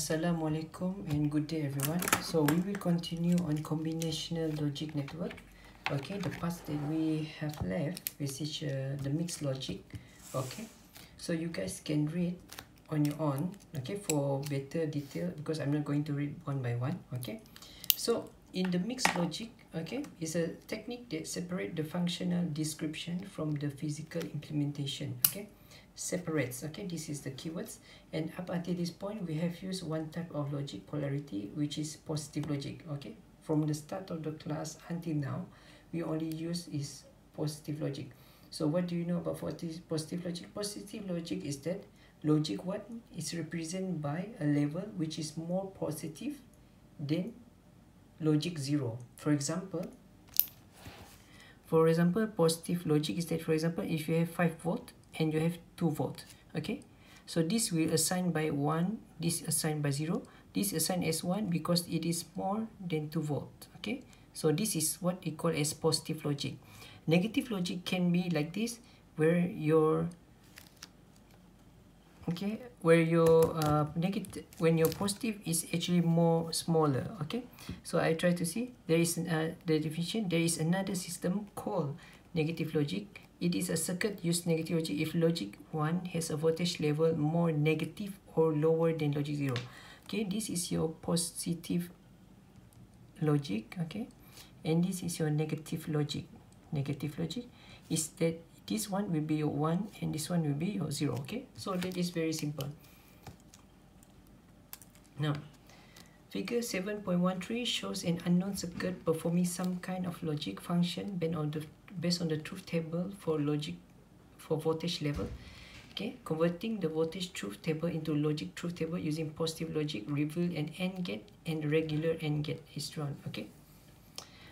Assalamualaikum and good day everyone. So we will continue on combinational logic network. Okay, the parts that we have left, which is the mixed logic. Okay, so you guys can read on your own, okay, for better detail, because I'm not going to read one by one. Okay, so in the mixed logic, okay, is a technique that separate the functional description from the physical implementation. Okay, separates. Okay, this is the keywords, and up until this point we have used one type of logic polarity, which is positive logic. Okay, from the start of the class until now we only use is positive logic. So what do you know about positive logic? Positive logic is that logic 1 is represented by a level which is more positive than logic 0. For example, positive logic is that, for example, if you have 5 volt and you have 2 volt, okay, so this will assign by 1, this assigned by 0, this assigned as 1 because it is more than 2 volt. Okay, so this is what we call as positive logic. Negative logic can be like this, where your negative, when your positive is actually more smaller. Okay, so I try to see, there is the definition. There is another system called negative logic. It is a circuit use negative logic if logic 1 has a voltage level more negative or lower than logic 0. Okay, this is your positive logic. Okay, and this is your negative logic. Negative logic is that this one will be your 1 and this one will be your 0. Okay, so that is very simple. Now, figure 7.13 shows an unknown circuit performing some kind of logic function based on the truth table for voltage level. Okay, converting the voltage truth table into logic truth table using positive logic reveal an AND gate and regular AND gate is drawn. Okay,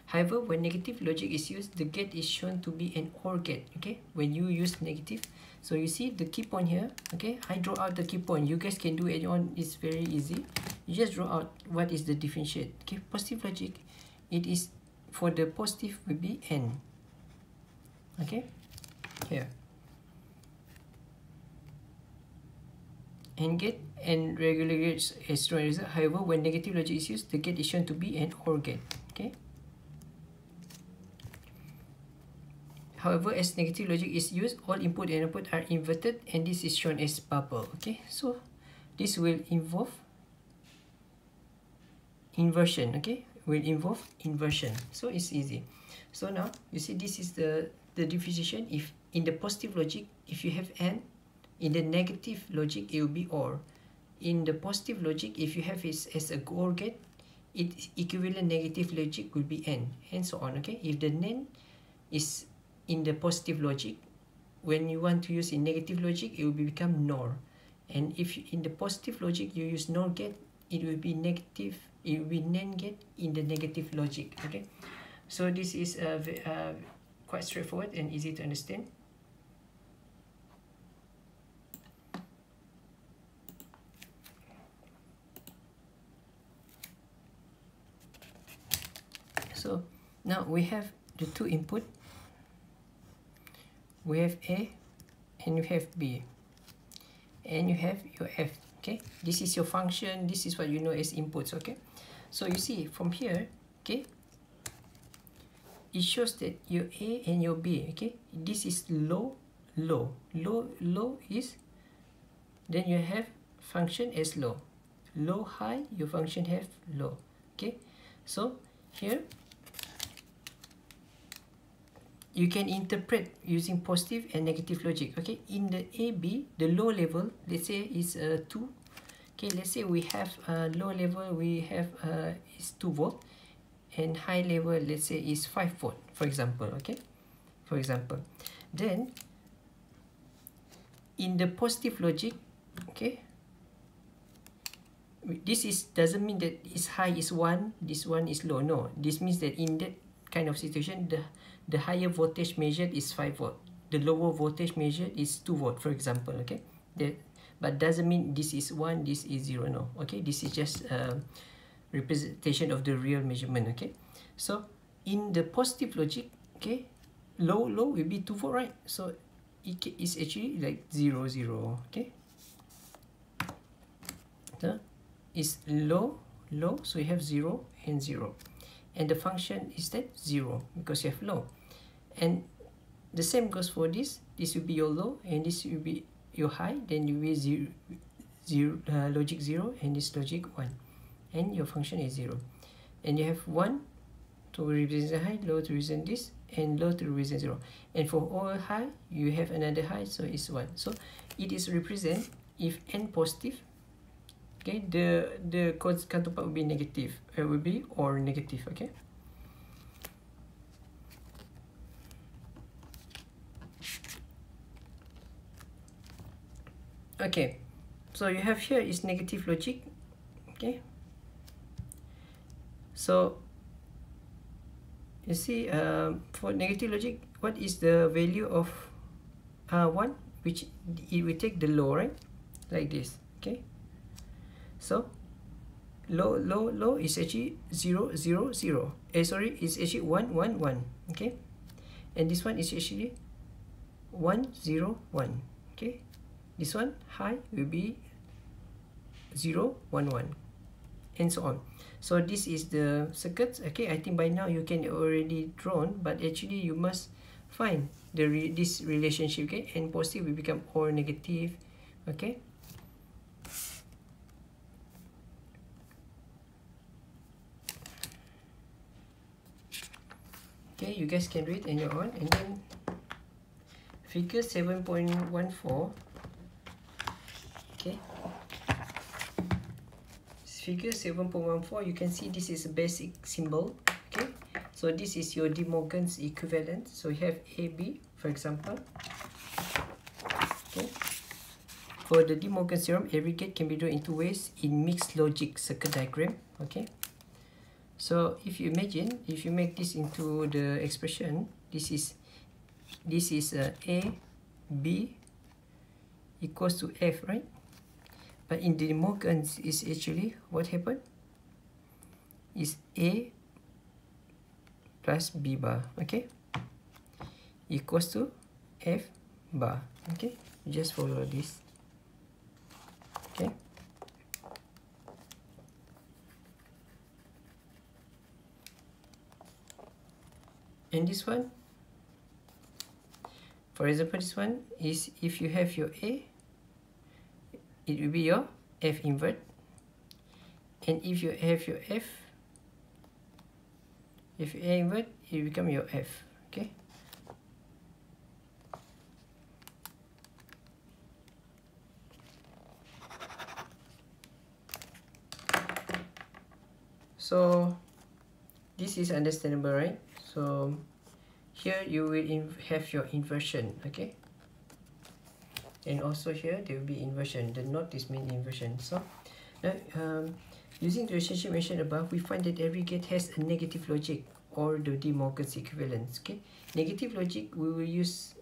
however, when negative logic is used, the gate is shown to be an OR gate. Okay, when you use negative, so you see the key point here. Okay, I draw out the key point. You guys can do it on. It's very easy. You just draw out what is the differentiate. Okay, positive logic, it is for the positive will be N. Okay, here. AND gate and regular gate is drawn as result. However, when negative logic is used, the gate is shown to be an OR gate. Okay. However, as negative logic is used, all input and output are inverted, and this is shown as bubble. Okay, so this will involve inversion. Okay, will involve inversion. So it's easy. So now you see this is the differentiation. If in the positive logic, if you have AND, in the negative logic it will be OR. In the positive logic, if you have it as a OR gate, its equivalent negative logic will be AND, and so on. Okay, if the NAND is in the positive logic, when you want to use in negative logic, it will become NOR. And if in the positive logic you use NOR gate, it will be negative. It will be NAND gate in the negative logic. Okay, so this is quite straightforward and easy to understand. So now we have the two input. We have A and you have B, and you have your F. Okay, this is your function. This is what you know as inputs. Okay, so you see from here, okay, it shows that your A and your B. Okay, this is low is, then you have function as low high, your function have low. Okay, so here you can interpret using positive and negative logic. Okay, in the AB, the low level, let's say is 2. Okay, let's say we have low level, we have is 2 volt, and high level, let's say is 5 volt, for example. Okay, for example, then in the positive logic, okay, this is doesn't mean that is high is 1, this one is low. No, this means that in that kind of situation, the higher voltage measured is 5 volt, the lower voltage measured is 2 volt, for example. Okay, but doesn't mean this is 1, this is 0. No. Okay, this is just a representation of the real measurement. Okay, so in the positive logic, okay, low will be 2 volt, right? So it is actually like 0, 0. Okay, so is low, so you have 0 and 0. And the function is that 0 because you have low. And the same goes for this. This will be your low and this will be your high. Then you will logic 0 and this logic 1. And your function is 0. And you have 1 to represent the high, low to represent this, and low to represent 0. And for all high, you have another high, so it's 1. So it is represent if n positive, okay, the counterpart will be negative. It will be or negative, okay. Okay, so you have here is negative logic, okay. So you see, for negative logic, what is the value of 1? Which it will take the low, right? Like this, okay. So low is actually 0 0 0. Sorry, it's actually 1 1 1. Okay, and this one is actually 1 0 1. Okay, this one high will be 0 1 1, and so on. So this is the circuits. Okay, I think by now you can already drawn, but actually you must find this relationship. Okay, and positive will become or negative. Okay. Okay, you guys can read on your own. And then figure 7.14. Okay. Figure 7.14, you can see this is a basic symbol. Okay. So this is your De Morgan's equivalent. So you have AB, for example. Okay. For the De Morgan theorem, every gate can be drawn in two ways in mixed logic circuit diagram. Okay. So if you imagine, if you make this into the expression, this is A, B equals to F, right? But in the De Morgan's is actually what happened is A plus B bar, okay, equals to F bar. Okay, just follow this. Okay. And this one, for example, this one is if you have your A, it will be your F invert. And if you have your F, if you A invert, it will become your F. Okay. So this is understandable, right? So here you will have your inversion, okay, and also here there will be inversion. The note is mean inversion. So now using the relationship mentioned above, we find that every gate has a negative logic or the De Morgan's equivalence. Okay, negative logic we will use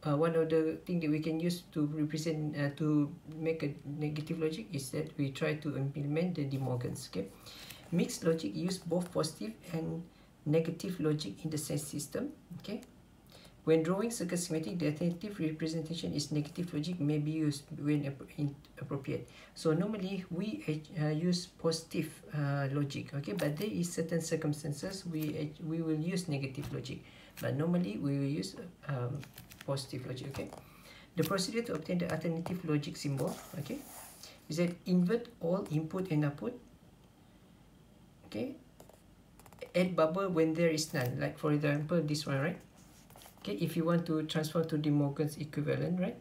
one of the thing that we can use to represent to make a negative logic is that we try to implement the De Morgan's. Okay, mixed logic use both positive and negative logic in the sense system. Okay, when drawing circuit schematic, the alternative representation is negative logic may be used when appropriate. So normally we use positive logic, okay, but there is certain circumstances we will use negative logic, but normally we will use positive logic. Okay, the procedure to obtain the alternative logic symbol, okay, is that invert all input and output. Okay, add bubble when there is none, like for example this one, right? Okay, if you want to transfer to De Morgan's equivalent, right?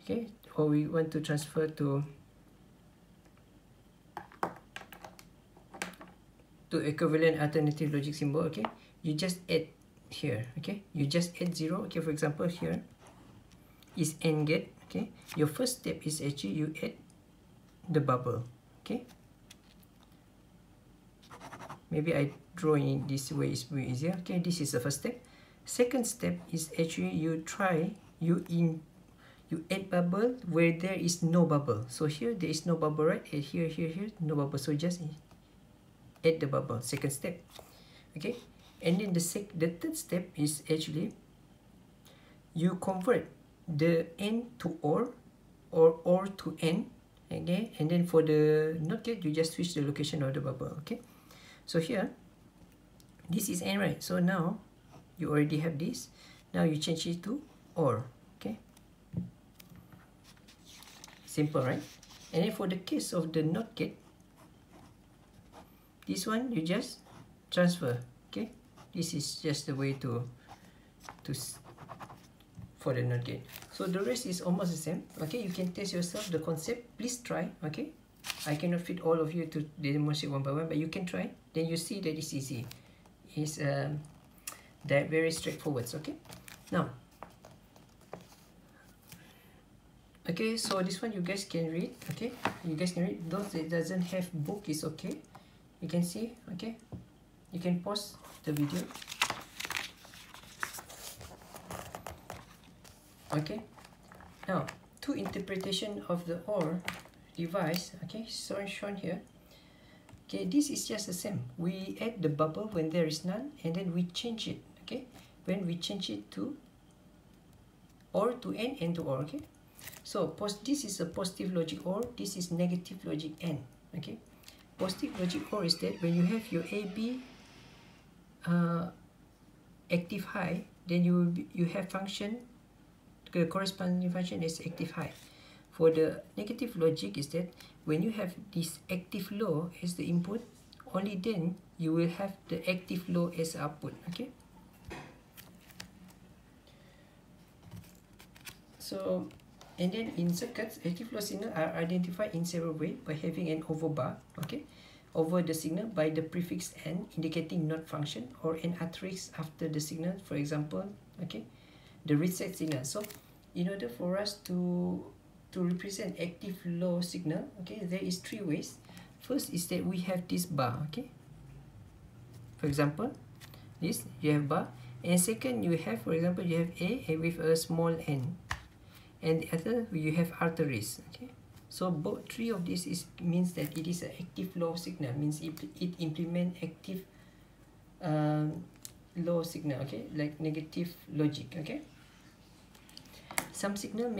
Okay, or we want to transfer to equivalent alternative logic symbol, okay, you just add here. Okay, you just add 0. Okay, for example here is AND gate. Okay, your first step is actually you add the bubble. Okay, maybe I draw in this way is way easier. Okay, this is the first step. Second step is actually you add bubble where there is no bubble. So here there is no bubble, right? And here no bubble. So just add the bubble. Second step. Okay, and then the third step is actually you convert the N to OR to N Okay, and then for the NOT gate, you just switch the location of the bubble. Okay, so here this is AND, right? So now you already have this. Now you change it to OR. Okay, simple, right? And then for the case of the NOT gate, this one you just transfer. Okay, this is just the way for the NOT gate. So the rest is almost the same. Okay, you can test yourself the concept. Please try. Okay, I cannot fit all of you to demonstrate one by one, but you can try. Then you see that it's easy. It's that very straightforward. Okay, now. Okay, so this one you guys can read. Okay, you guys can read. Those that doesn't have book is okay. You can see. Okay, you can pause the video. Okay, now two interpretation of the OR device. Okay, so shown here. Okay, this is just the same. We add the bubble when there is none, and then we change it. Okay, when we change it to OR to AND and to OR. Okay. So this is a positive logic OR, this is negative logic AND. Okay, positive logic OR is that when you have your AB active high, then you have function, the corresponding function is active high. For the negative logic is that when you have this active low as the input, only then you will have the active low as output. Okay. So, and then in circuits, active low signal are identified in several ways by having an over bar, okay, over the signal by the prefix N indicating not function, or an asterisk after the signal, for example, okay, the reset signal. So, in order for us to represent active low signal, okay, there is three ways. First is that we have this bar, okay. For example, this you have bar, and second you have, for example, you have A with a small n. And the other you have arteries. Okay, so both three of this means that it is an active low signal. Means it implement active low signal. Okay, like negative logic. Okay, some signal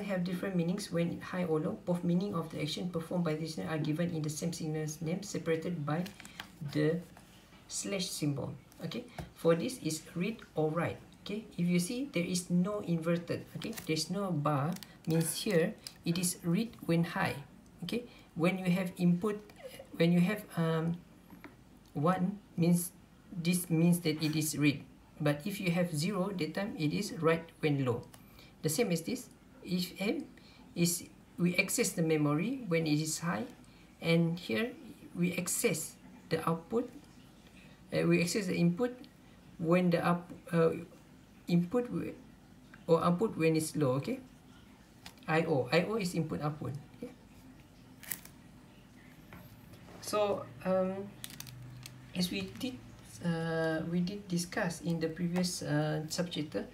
have different meanings when high or low. Both meaning of the action performed by the signal are given in the same signal's name, separated by the slash symbol. Okay, for this is read or write. Okay, if you see there is no inverted, okay, there's no bar, means here it is read when high. Okay, when you have input, when you have 1, means this means that it is read, but if you have 0, that time it is write when low. The same as this, if M is we access the memory when it is high, and here we access the output, we access the input when the input or output when it's low. Okay, IO is input output. Okay, so as we did discuss in the previous subchapter,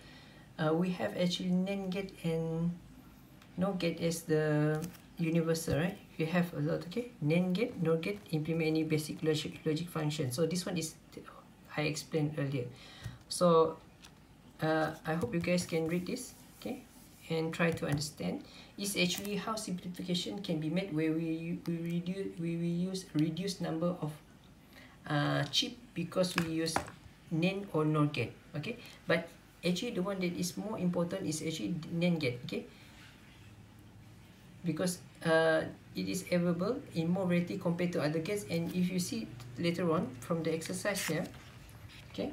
we have actually NAND gate and NOR gate as the universal, right? We have a lot. Okay, NAND gate, NOR gate implement any basic logic function. So this one is I explained earlier. So I hope you guys can read this, okay, and try to understand. It's actually how simplification can be made, where we use reduced number of chip because we use NAND or NOR gate. Okay, but actually the one that is more important is actually NAND gate. Okay, because it is available in more variety compared to other gates, and if you see later on from the exercise here, okay,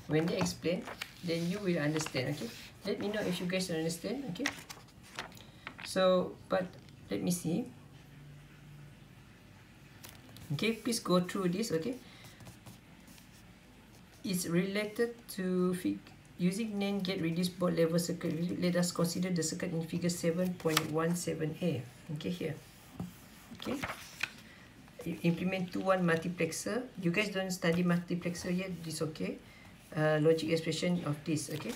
when they explain, then you will understand. Okay, let me know if you guys understand. Okay, so but let me see. Okay, please go through this. Okay, it's related to using NAND gate reduced baud level circuit. Let us consider the circuit in figure 7.17a. Okay, here. Okay, implement 2-1 multiplexer. You guys don't study multiplexer yet, this okay. Logic expression of this. Okay,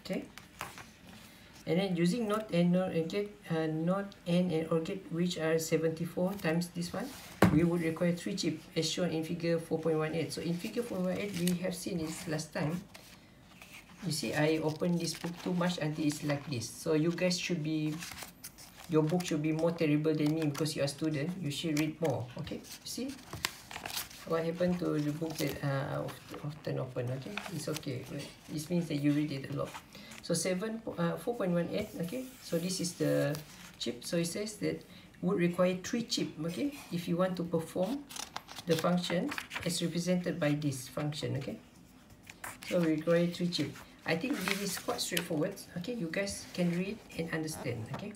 okay, and then using NOT and NOR gate, NOT and OR gate, which are 74 times this one, we would require 3 chips as shown in figure 4.18. So in figure 4.18 we have seen this last time. you see I open this book too much until it's like this. So you guys should be, your book should be more terrible than me because you are student. You should read more. Okay, you see what happened to the book that often open. Okay, it's okay. It means that you read it a lot. So 4.18. Okay, so this is the chip. So it says that would require 3 chip. Okay, if you want to perform the function as represented by this function. Okay, so we require 3 chip. I think this is quite straightforward. Okay, you guys can read and understand. Okay,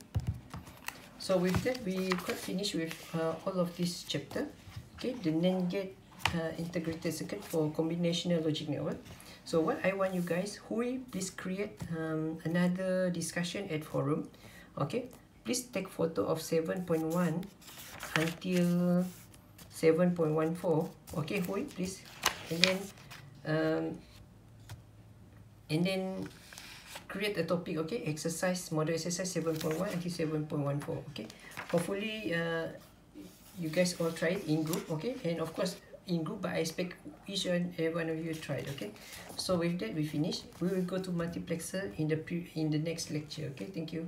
so with that we quite finished with all of this chapter. Okay, the NAND gate integrated circuit for combinational logic network. So what I want you guys, Hui, please create another discussion at forum. Okay, please take photo of 7.1 until 7.14. Okay, Hui, please. And then create a topic. Okay, exercise, model exercise 7.1 until 7.14. Okay, hopefully you guys all try it in group. Okay, and of course in group, but I expect each and every one of you tried. Okay, so with that we finish. We will go to multiplexer in the next lecture. Okay, thank you.